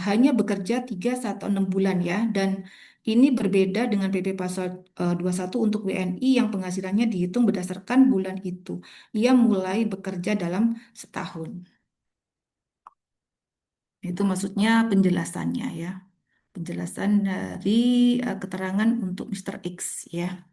hanya bekerja 3 atau 6 bulan ya. Dan ini berbeda dengan PP Pasal 21 untuk WNI yang penghasilannya dihitung berdasarkan bulan itu. Ia mulai bekerja dalam setahun. Itu maksudnya penjelasannya ya. Penjelasan dari keterangan untuk Mr. X ya.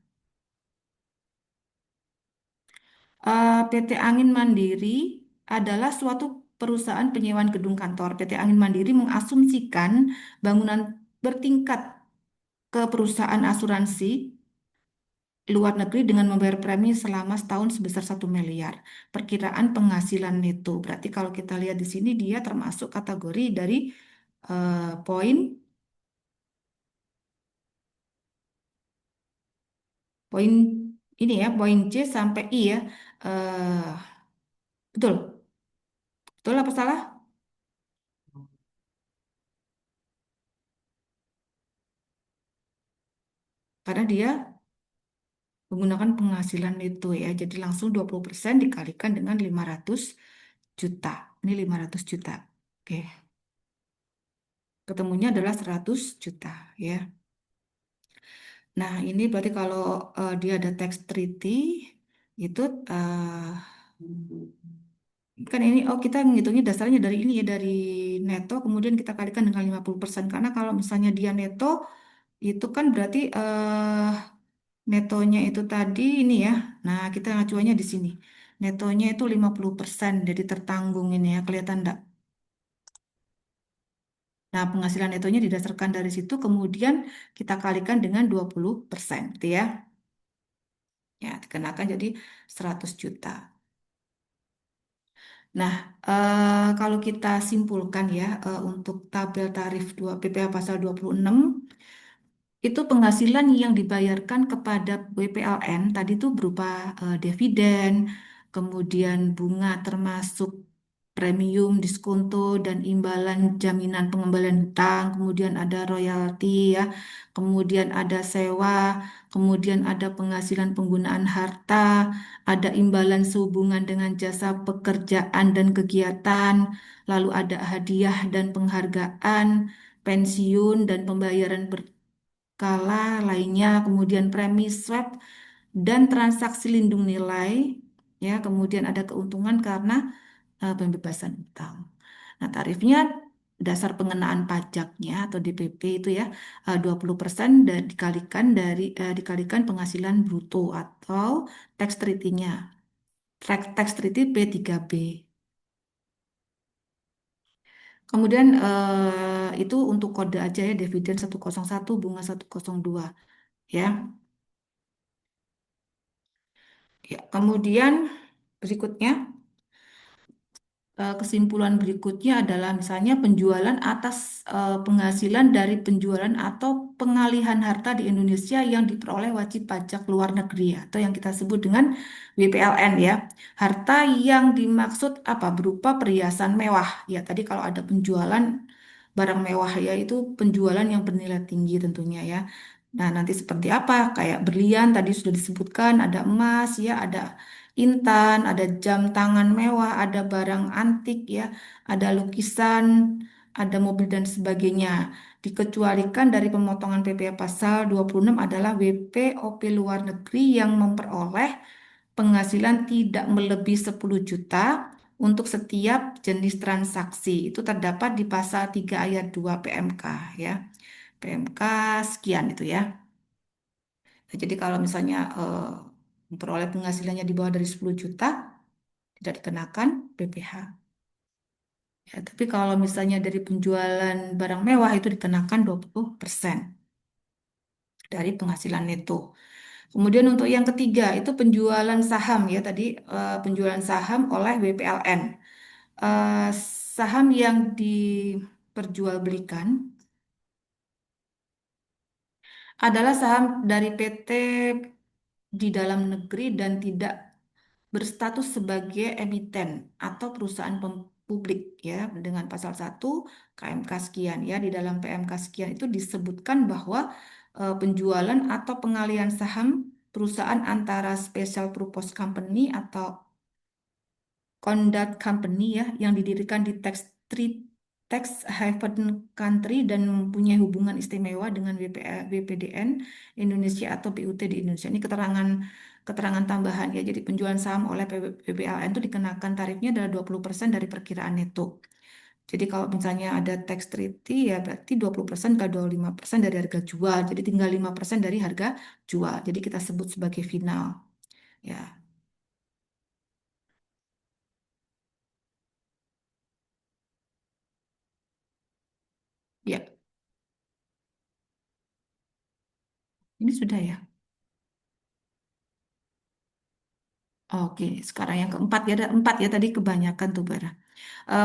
PT Angin Mandiri adalah suatu perusahaan penyewaan gedung kantor. PT Angin Mandiri mengasumsikan bangunan bertingkat ke perusahaan asuransi luar negeri dengan membayar premi selama setahun sebesar 1 miliar. Perkiraan penghasilan neto. Berarti kalau kita lihat di sini dia termasuk kategori dari poin poin ini ya, poin C sampai I ya. Eh, betul, betul apa salah? Karena dia menggunakan penghasilan neto ya. Jadi langsung 20% dikalikan dengan 500 juta. Ini 500 juta. Oke. ketemunya adalah 100 juta ya. Nah, ini berarti kalau dia ada tax treaty itu kan ini kita ngitungnya dasarnya dari ini ya dari neto kemudian kita kalikan dengan 50% karena kalau misalnya dia neto itu kan berarti netonya itu tadi ini ya. Nah, kita ngacuannya di sini. Netonya itu 50% jadi tertanggung ini ya, kelihatan enggak? Nah, penghasilan netonya didasarkan dari situ kemudian kita kalikan dengan 20%, gitu ya. Ya, dikenakan jadi 100 juta. Nah, kalau kita simpulkan ya untuk tabel tarif 2 PPh pasal 26 itu penghasilan yang dibayarkan kepada WPLN tadi itu berupa dividen, kemudian bunga termasuk premium, diskonto, dan imbalan jaminan pengembalian hutang, kemudian ada royalti ya, kemudian ada sewa, kemudian ada penghasilan penggunaan harta, ada imbalan sehubungan dengan jasa pekerjaan dan kegiatan, lalu ada hadiah dan penghargaan, pensiun dan pembayaran berkala lainnya, kemudian premi swab dan transaksi lindung nilai, ya, kemudian ada keuntungan karena pembebasan utang. Nah, tarifnya dasar pengenaan pajaknya atau DPP itu ya 20% dan dikalikan penghasilan bruto atau tax treaty-nya. Tax treaty P3B. Kemudian itu untuk kode aja ya dividen 101 bunga 102 ya. Ya, kemudian berikutnya kesimpulan berikutnya adalah misalnya penjualan atas penghasilan dari penjualan atau pengalihan harta di Indonesia yang diperoleh wajib pajak luar negeri atau yang kita sebut dengan WPLN ya. Harta yang dimaksud apa? Berupa perhiasan mewah. Ya, tadi kalau ada penjualan barang mewah ya itu penjualan yang bernilai tinggi tentunya ya. Nah, nanti seperti apa? Kayak berlian tadi sudah disebutkan, ada emas ya, ada intan, ada jam tangan mewah, ada barang antik ya, ada lukisan, ada mobil dan sebagainya. Dikecualikan dari pemotongan PPh pasal 26 adalah WPOP luar negeri yang memperoleh penghasilan tidak melebihi 10 juta untuk setiap jenis transaksi. Itu terdapat di pasal 3 ayat 2 PMK ya. PMK sekian itu ya. Nah, jadi kalau misalnya memperoleh penghasilannya di bawah dari 10 juta, tidak dikenakan PPh. Ya, tapi kalau misalnya dari penjualan barang mewah itu dikenakan 20% dari penghasilan neto. Kemudian untuk yang ketiga itu penjualan saham ya tadi penjualan saham oleh WPLN. Eh, Saham yang diperjualbelikan adalah saham dari PT di dalam negeri dan tidak berstatus sebagai emiten atau perusahaan publik ya dengan pasal 1 KMK sekian ya di dalam PMK sekian itu disebutkan bahwa penjualan atau pengalihan saham perusahaan antara special purpose company atau conduct company ya yang didirikan di tax haven country dan mempunyai hubungan istimewa dengan WPDN Indonesia atau BUT di Indonesia. Ini keterangan keterangan tambahan ya. Jadi penjualan saham oleh PPLN itu dikenakan tarifnya adalah 20% dari perkiraan neto. Jadi kalau misalnya ada tax treaty ya berarti 20% ke 25% dari harga jual. Jadi tinggal 5% dari harga jual. Jadi kita sebut sebagai final. Ya, ya. Ini sudah ya. Oke, sekarang yang keempat ya, ada empat ya tadi kebanyakan tuh Bara.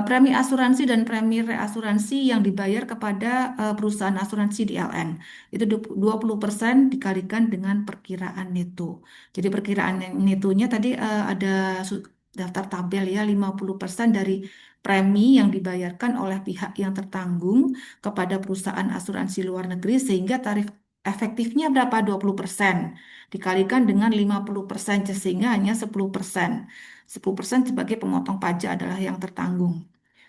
Premi asuransi dan premi reasuransi yang dibayar kepada perusahaan asuransi di LN itu 20% dikalikan dengan perkiraan neto. Jadi perkiraan yang netonya tadi ada daftar tabel ya 50% dari premi yang dibayarkan oleh pihak yang tertanggung kepada perusahaan asuransi luar negeri sehingga tarif efektifnya berapa? 20% dikalikan dengan 50% sehingga hanya 10%. 10% sebagai pemotong pajak adalah yang tertanggung.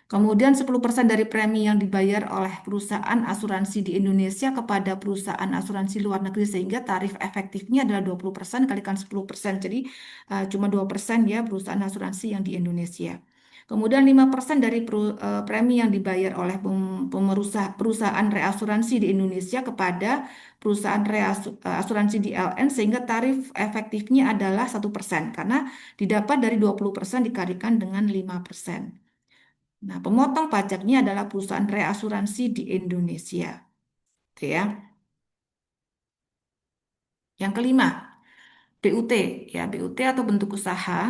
Kemudian 10% dari premi yang dibayar oleh perusahaan asuransi di Indonesia kepada perusahaan asuransi luar negeri sehingga tarif efektifnya adalah 20% kalikan 10%. Jadi cuma 2% ya perusahaan asuransi yang di Indonesia. Kemudian 5% dari premi yang dibayar oleh perusahaan reasuransi di Indonesia kepada perusahaan asuransi di LN sehingga tarif efektifnya adalah 1% karena didapat dari 20% dikalikan dengan 5%. Nah, pemotong pajaknya adalah perusahaan reasuransi di Indonesia. Itu ya. Yang kelima, BUT. Ya, BUT atau bentuk usaha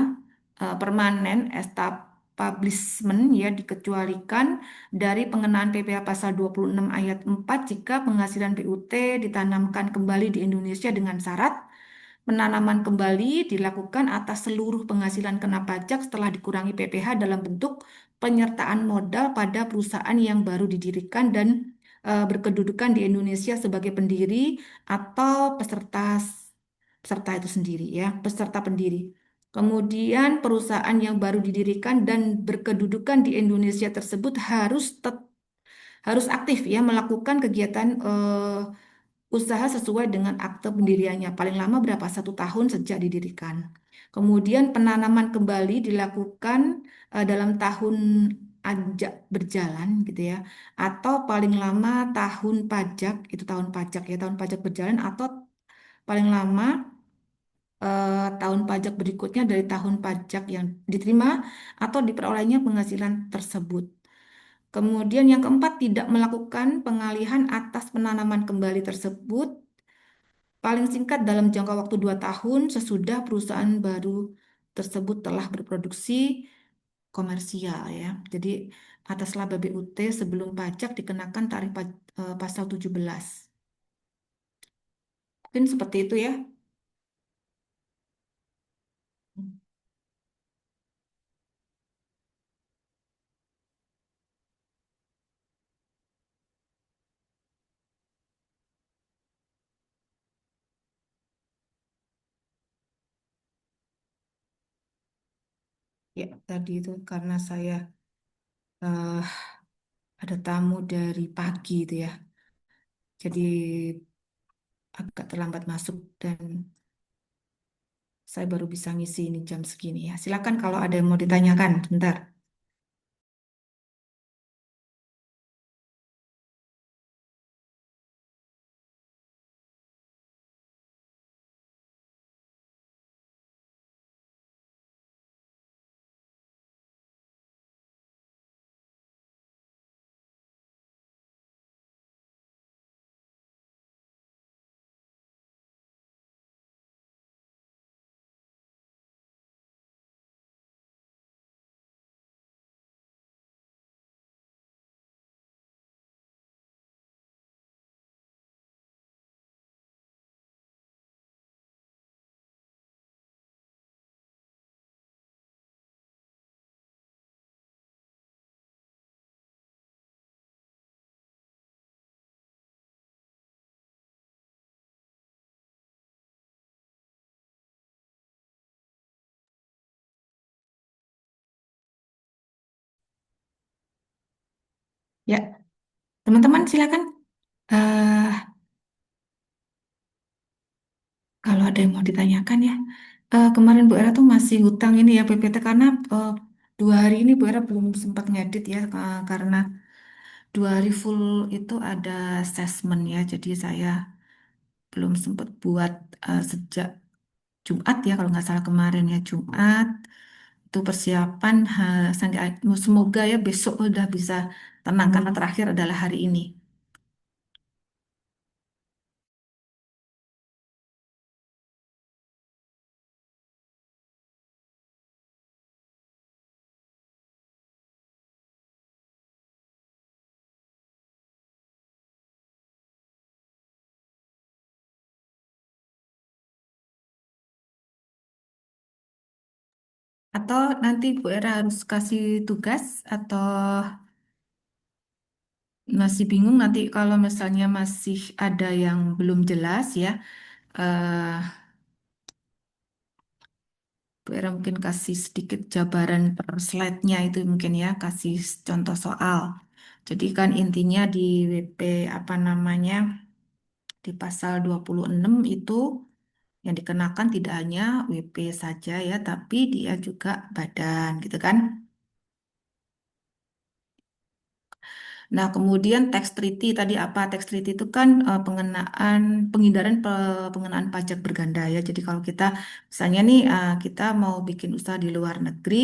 permanen establishment ya dikecualikan dari pengenaan PPh pasal 26 ayat 4 jika penghasilan BUT ditanamkan kembali di Indonesia dengan syarat penanaman kembali dilakukan atas seluruh penghasilan kena pajak setelah dikurangi PPh dalam bentuk penyertaan modal pada perusahaan yang baru didirikan dan berkedudukan di Indonesia sebagai pendiri atau peserta itu sendiri ya, peserta pendiri. Kemudian perusahaan yang baru didirikan dan berkedudukan di Indonesia tersebut harus aktif ya melakukan kegiatan usaha sesuai dengan akte pendiriannya paling lama berapa 1 tahun sejak didirikan. Kemudian penanaman kembali dilakukan dalam tahun ajak berjalan gitu ya, atau paling lama tahun pajak itu tahun pajak ya tahun pajak berjalan atau paling lama tahun pajak berikutnya dari tahun pajak yang diterima atau diperolehnya penghasilan tersebut. Kemudian yang keempat, tidak melakukan pengalihan atas penanaman kembali tersebut paling singkat dalam jangka waktu 2 tahun sesudah perusahaan baru tersebut telah berproduksi komersial ya. Jadi atas laba BUT sebelum pajak dikenakan tarif pasal 17. Mungkin seperti itu ya. Ya, tadi itu karena saya eh, ada tamu dari pagi itu ya. Jadi agak terlambat masuk dan saya baru bisa ngisi ini jam segini ya. Silakan kalau ada yang mau ditanyakan, bentar. Ya, teman-teman silakan. eh Kalau ada yang mau ditanyakan ya. Kemarin Bu Era tuh masih hutang ini ya PPT karena 2 hari ini Bu Era belum sempat ngedit ya karena 2 hari full itu ada assessment ya. Jadi saya belum sempat buat sejak Jumat ya kalau nggak salah kemarin ya Jumat itu persiapan semoga ya besok udah bisa tenang karena terakhir adalah hari ini. Atau nanti Bu Era harus kasih tugas atau masih bingung nanti kalau misalnya masih ada yang belum jelas ya. eh Bu Era mungkin kasih sedikit jabaran per slide-nya itu mungkin ya, kasih contoh soal. Jadi kan intinya di WP apa namanya, di pasal 26 itu yang dikenakan tidak hanya WP saja ya, tapi dia juga badan gitu kan. Nah, kemudian tax treaty tadi apa? Tax treaty itu kan penghindaran pengenaan pajak berganda ya. Jadi kalau kita misalnya nih kita mau bikin usaha di luar negeri,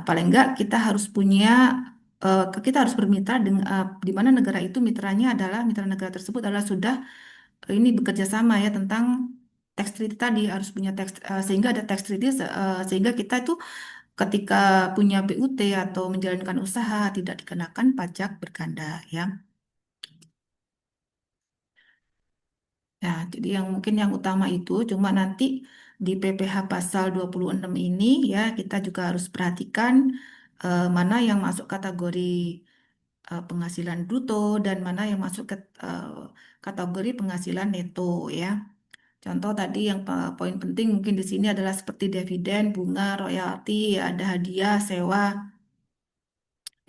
paling enggak kita harus punya kita harus bermitra dengan di mana negara itu mitranya adalah mitra negara tersebut adalah sudah ini bekerja sama ya tentang tax treaty tadi harus punya sehingga ada tax treaty sehingga kita itu ketika punya BUT atau menjalankan usaha tidak dikenakan pajak berganda ya. Nah, jadi yang mungkin yang utama itu cuma nanti di PPh pasal 26 ini ya kita juga harus perhatikan mana yang masuk kategori penghasilan bruto dan mana yang masuk ke kategori penghasilan neto ya. Contoh tadi yang poin penting mungkin di sini adalah seperti dividen, bunga, royalti, ada hadiah, sewa,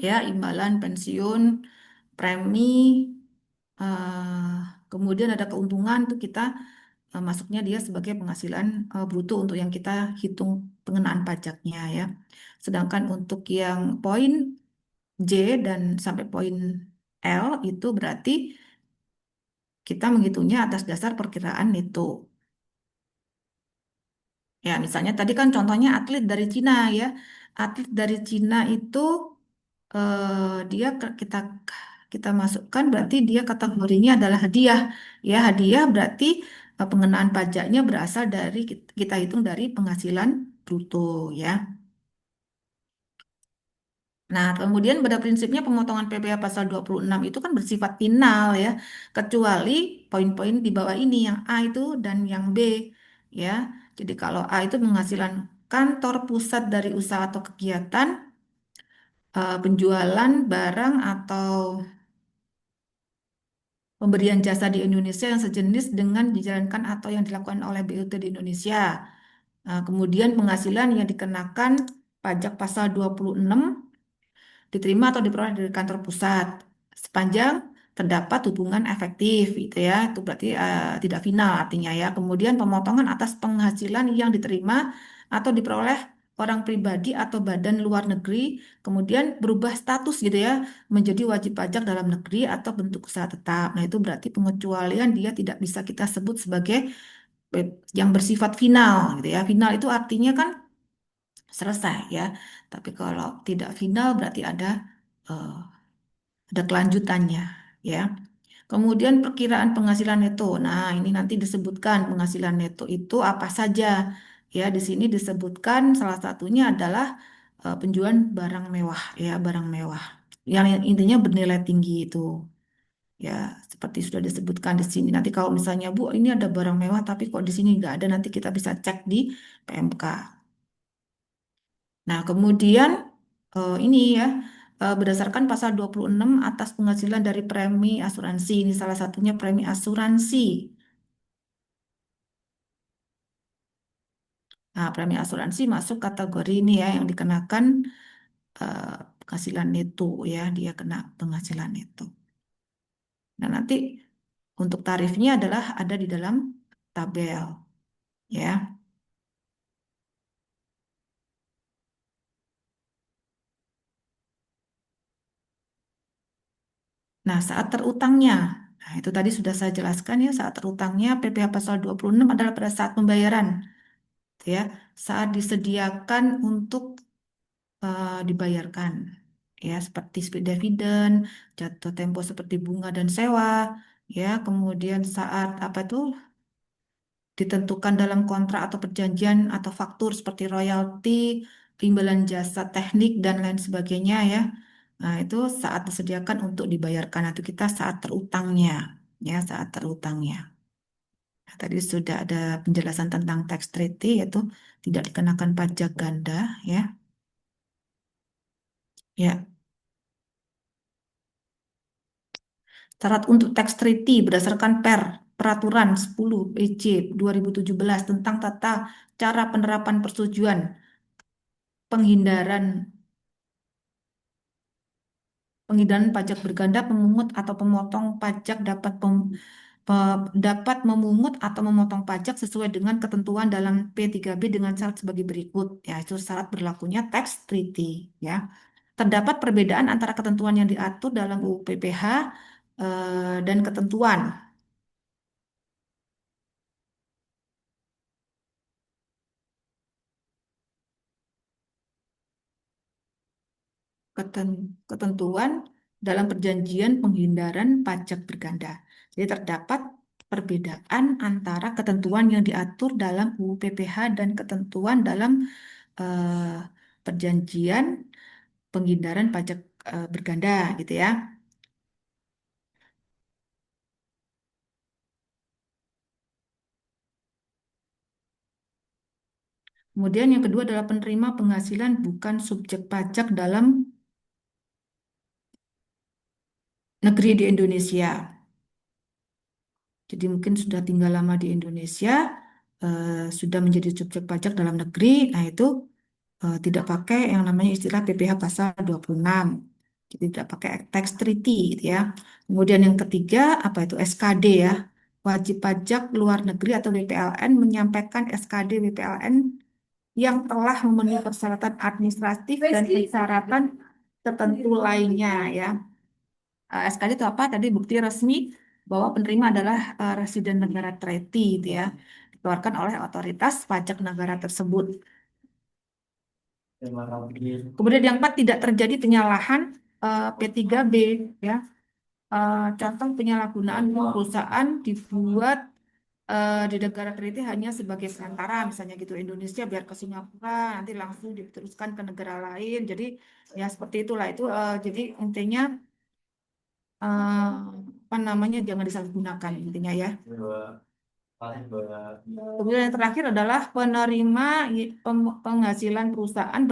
ya, imbalan pensiun, premi, kemudian ada keuntungan tuh kita masuknya dia sebagai penghasilan bruto untuk yang kita hitung pengenaan pajaknya ya. Sedangkan untuk yang poin J dan sampai poin L itu berarti kita menghitungnya atas dasar perkiraan neto. Ya, misalnya tadi kan contohnya atlet dari Cina ya. Atlet dari Cina itu dia kita kita masukkan berarti dia kategorinya adalah hadiah. Ya, hadiah berarti pengenaan pajaknya berasal dari kita hitung dari penghasilan bruto ya. Nah, kemudian pada prinsipnya pemotongan PPh pasal 26 itu kan bersifat final ya, kecuali poin-poin di bawah ini yang A itu dan yang B ya. Jadi kalau A itu penghasilan kantor pusat dari usaha atau kegiatan, penjualan barang atau pemberian jasa di Indonesia yang sejenis dengan dijalankan atau yang dilakukan oleh BUT di Indonesia. Kemudian penghasilan yang dikenakan pajak pasal 26 diterima atau diperoleh dari kantor pusat sepanjang terdapat hubungan efektif gitu ya itu berarti tidak final artinya ya kemudian pemotongan atas penghasilan yang diterima atau diperoleh orang pribadi atau badan luar negeri kemudian berubah status gitu ya menjadi wajib pajak dalam negeri atau bentuk usaha tetap nah itu berarti pengecualian dia tidak bisa kita sebut sebagai yang bersifat final gitu ya final itu artinya kan selesai ya. Tapi kalau tidak final berarti eh, ada kelanjutannya ya. Kemudian perkiraan penghasilan neto. Nah, ini nanti disebutkan penghasilan neto itu apa saja. Ya, di sini disebutkan salah satunya adalah penjualan barang mewah ya, barang mewah. Yang intinya bernilai tinggi itu. Ya, seperti sudah disebutkan di sini. Nanti kalau misalnya Bu, ini ada barang mewah tapi kok di sini nggak ada, nanti kita bisa cek di PMK. Nah, kemudian ini ya, berdasarkan pasal 26 atas penghasilan dari premi asuransi. Ini salah satunya premi asuransi. Nah, premi asuransi masuk kategori ini ya yang dikenakan eh, penghasilan neto ya, dia kena penghasilan neto. Nah, nanti untuk tarifnya adalah ada di dalam tabel ya. Nah, saat terutangnya. Nah, itu tadi sudah saya jelaskan ya, saat terutangnya PPh pasal 26 adalah pada saat pembayaran. Ya, saat disediakan untuk dibayarkan ya seperti split dividen, jatuh tempo seperti bunga dan sewa ya, kemudian saat apa itu ditentukan dalam kontrak atau perjanjian atau faktur seperti royalti, imbalan jasa teknik dan lain sebagainya ya. Nah, itu saat disediakan untuk dibayarkan itu kita saat terutangnya ya, saat terutangnya. Nah, tadi sudah ada penjelasan tentang tax treaty yaitu tidak dikenakan pajak ganda ya. Ya, syarat untuk tax treaty berdasarkan PER. Peraturan 10 PJ 2017 tentang tata cara penerapan persetujuan penghindaran penghindaran pajak berganda, pemungut atau pemotong pajak dapat memungut atau memotong pajak sesuai dengan ketentuan dalam P3B dengan syarat sebagai berikut. Ya, itu syarat berlakunya tax treaty. Ya, terdapat perbedaan antara ketentuan yang diatur dalam UU PPH dan ketentuan. Ketentuan dalam perjanjian penghindaran pajak berganda. Jadi terdapat perbedaan antara ketentuan yang diatur dalam UU PPH dan ketentuan dalam eh, perjanjian penghindaran pajak berganda gitu ya. Kemudian yang kedua adalah penerima penghasilan bukan subjek pajak dalam negeri di Indonesia. Jadi mungkin sudah tinggal lama di Indonesia, sudah menjadi subjek pajak dalam negeri. Nah itu tidak pakai yang namanya istilah PPh pasal 26. Jadi tidak pakai tax treaty gitu ya. Kemudian yang ketiga apa itu SKD ya. Wajib pajak luar negeri atau WPLN menyampaikan SKD WPLN yang telah memenuhi persyaratan administratif dan persyaratan tertentu lainnya ya. SKD itu apa? Tadi bukti resmi bahwa penerima adalah residen negara treaty gitu ya. Dikeluarkan oleh otoritas pajak negara tersebut. Kemudian yang keempat, tidak terjadi penyalahan P3B ya. Contoh penyalahgunaan perusahaan dibuat di negara treaty hanya sebagai perantara, misalnya gitu Indonesia biar ke Singapura nanti langsung diteruskan ke negara lain. Jadi ya seperti itulah itu. Jadi intinya eh, apa namanya jangan disalahgunakan intinya ya. Kemudian yang terakhir adalah penerima penghasilan perusahaan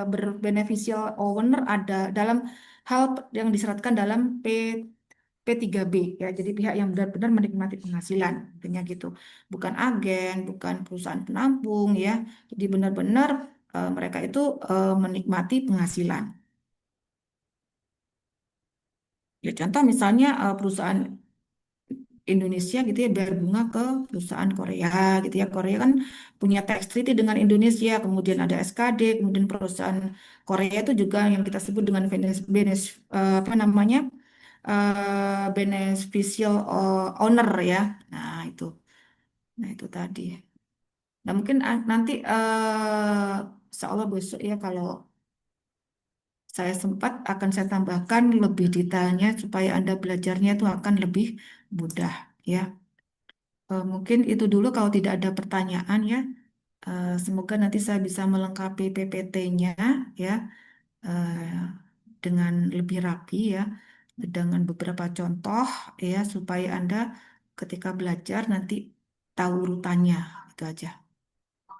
berbeneficial owner ada dalam hal yang disyaratkan dalam P3B ya. Jadi pihak yang benar-benar menikmati penghasilan, intinya gitu. Bukan agen, bukan perusahaan penampung ya. Jadi benar-benar mereka itu menikmati penghasilan. Ya contoh misalnya perusahaan Indonesia gitu ya bayar bunga ke perusahaan Korea gitu ya. Korea kan punya tax treaty dengan Indonesia, kemudian ada SKD, kemudian perusahaan Korea itu juga yang kita sebut dengan apa namanya beneficial owner ya. Nah itu, nah itu tadi. Nah mungkin nanti insya Allah besok ya kalau saya sempat akan saya tambahkan lebih detailnya supaya Anda belajarnya itu akan lebih mudah ya. Mungkin itu dulu kalau tidak ada pertanyaan ya. Semoga nanti saya bisa melengkapi PPT-nya ya eh, dengan lebih rapi ya, dengan beberapa contoh ya supaya Anda ketika belajar nanti tahu urutannya itu aja.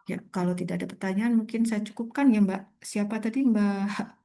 Ya, kalau tidak ada pertanyaan mungkin saya cukupkan ya Mbak. Siapa tadi Mbak?